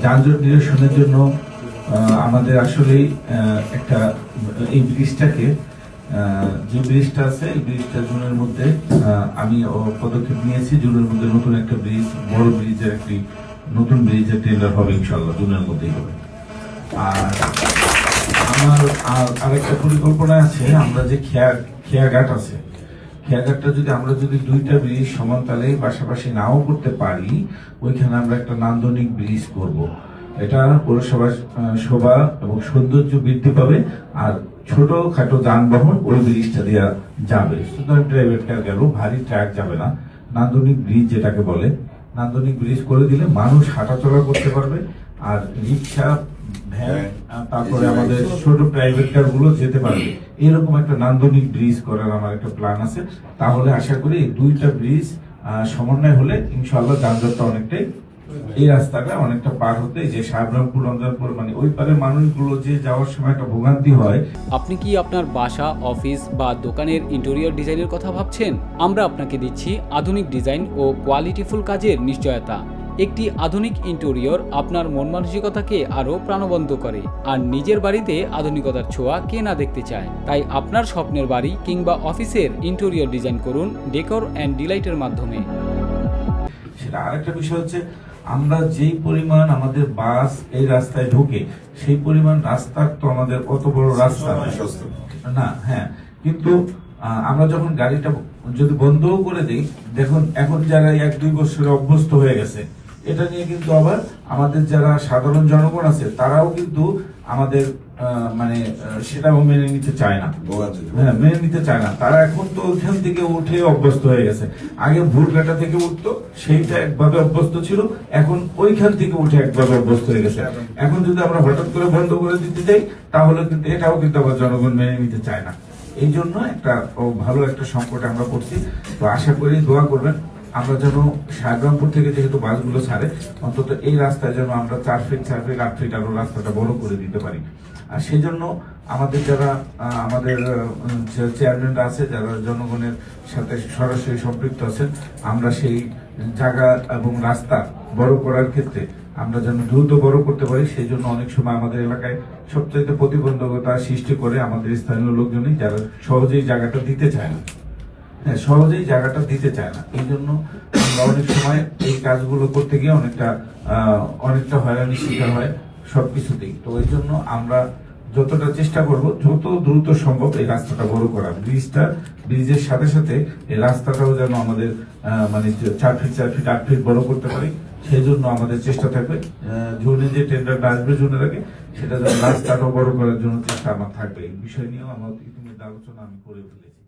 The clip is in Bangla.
যানজট নিরসনের জন্য আমাদের আসলেই একটা এই ব্রিজটাকে যে ব্রিজটা আছে এই ব্রিজটা জুনের মধ্যে আমি পদক্ষেপ নিয়েছি। জুনের মধ্যে নতুন একটা ব্রিজ, বড় ব্রিজের একটি নতুন ব্রিজের টেন্ডার হবে ইনশাল্লাহ, জুনের মধ্যেই হবে। আর আমার আরেকটা পরিকল্পনা আছে, আমরা যে খেয়াঘাট আছে, খেয়াঘাটটা আমরা যদি দুইটা ব্রিজ সমানতালে পাশাপাশি নাও করতে পারি, ওইখানে আমরা একটা নান্দনিক ব্রিজ করব। এটা পৌরসভার শোভা এবং সৌন্দর্য বৃদ্ধি পাবে, আর ছোট খাটো যানবাহন ওই ব্রিজটা দেওয়া যাবে। সুতরাং প্রাইভেট কার গেল, ভারী ট্রাক যাবে না। নান্দনিক ব্রিজ যেটাকে বলে, নান্দনিক ব্রিজ করে দিলে মানুষ হাঁটাচলা করতে পারবে, আর রিক্সা, ভ্যান, তারপরে আমাদের ছোট প্রাইভেট কার গুলো যেতে পারবে। এরকম একটা নান্দনিক ব্রিজ করার আমার একটা প্ল্যান আছে। তাহলে আশা করি এই দুইটা ব্রিজ সমন্বয় হলে ইনশাআল্লাহ যানজটটা অনেকটাই, এই রাস্তাটা অনেকটা পার হতে, যে সাবরামপুর রঞ্জনপুর মানে ওই পারের মানুষগুলো যে যাওয়ার সময় একটা ভোগান্তি হয়। আপনি কি আপনার বাসা, অফিস বা দোকানের ইন্টেরিয়র ডিজাইনের কথা ভাবছেন? আমরা আপনাকে দিচ্ছি আধুনিক ডিজাইন ও কোয়ালিটিফুল কাজের নিশ্চয়তা। একটি আধুনিক ইন্টেরিয়র আপনার মন মানসিকতাকে আরও প্রাণবন্ত করে। আর নিজের বাড়িতে আধুনিকতার ছোঁয়া কে না দেখতে চায়? তাই আপনার স্বপ্নের বাড়ি কিংবা অফিসের ইন্টেরিয়র ডিজাইন করুন ডেকোর অ্যান্ড ডিলাইটের মাধ্যমে। সেটা আরেকটা বিষয় হচ্ছে, আমরা যেই পরিমাণ আমাদের বাস এই রাস্তায় ঢোকে, সেই পরিমাণ রাস্তা তো আমাদের কত বড় রাস্তা না। হ্যাঁ, কিন্তু আমরা যখন গাড়িটা যদি বন্ধও করে দিই, দেখুন এখন যারা 1-2 বছরে অভ্যস্ত হয়ে গেছে, এটা নিয়ে কিন্তু আবার আমাদের যারা সাধারণ জনগণ আছে তারাও কিন্তু আমাদের মানে সেটাও মেনে নিতে চায় না। হ্যাঁ, মেনে নিতে চায় না। তারা এখন তো ওইখান থেকে উঠে অভ্যস্ত হয়ে গেছে। আগে ভুলঘাটা থেকে উঠতো, সেইটা একভাবে অভ্যস্ত ছিল, এখন ওইখান থেকে উঠে একভাবে অভ্যস্ত হয়ে গেছে। এখন যদি আমরা হঠাৎ করে বন্ধ করে দিতে যাই, তাহলে কিন্তু এটাও কিন্তু আবার জনগণ মেনে নিতে চায় না। এই জন্য একটা ভালো একটা সংকটে আমরা পড়ছি। তো আশা করি দোয়া করবেন, আমরা যেন সাহেবরামপুর থেকে যেহেতু বাসগুলো ছাড়ে, অন্তত এই রাস্তায় যেন আমরা 4 ফিট 8 ফিট আরো রাস্তাটা বড় করে দিতে পারি। আর সেই জন্য আমাদের যারা আমাদের চেয়ারম্যানরা আছে, যারা জনগণের সাথে সরাসরি সম্পৃক্ত আছেন, আমরা সেই জায়গা এবং রাস্তা বড় করার ক্ষেত্রে আমরা যেন দ্রুত বড় করতে পারি। সেই জন্য অনেক সময় আমাদের এলাকায় সবচাইতে প্রতিবন্ধকতা সৃষ্টি করে আমাদের স্থানীয় লোকজনই, যারা সহজেই জায়গাটা দিতে চায় না। হ্যাঁ, সহজেই জায়গাটা দিতে চায় না। এই জন্য আমরা অনেক সময় এই কাজগুলো করতে গিয়ে অনেকটা হয়রানির শিকার হয় সবকিছুতেই। তো এই জন্য আমরা যতটা চেষ্টা করব যত দ্রুত সম্ভব এই রাস্তাটা বড় করা, ব্রিজের সাথে সাথে এই রাস্তাটাও যেন আমাদের মানে 4 ফিট 8 ফিট বড় করতে পারি। সেই জন্য আমাদের চেষ্টা থাকবে, জুনে যে টেন্ডারটা আসবে জুনের আগে, সেটা যেন রাস্তাটাও বড় করার জন্য চেষ্টা আমার থাকবে। এই বিষয় নিয়েও আমার ইতিমধ্যে আলোচনা আমি করে ফেলেছি।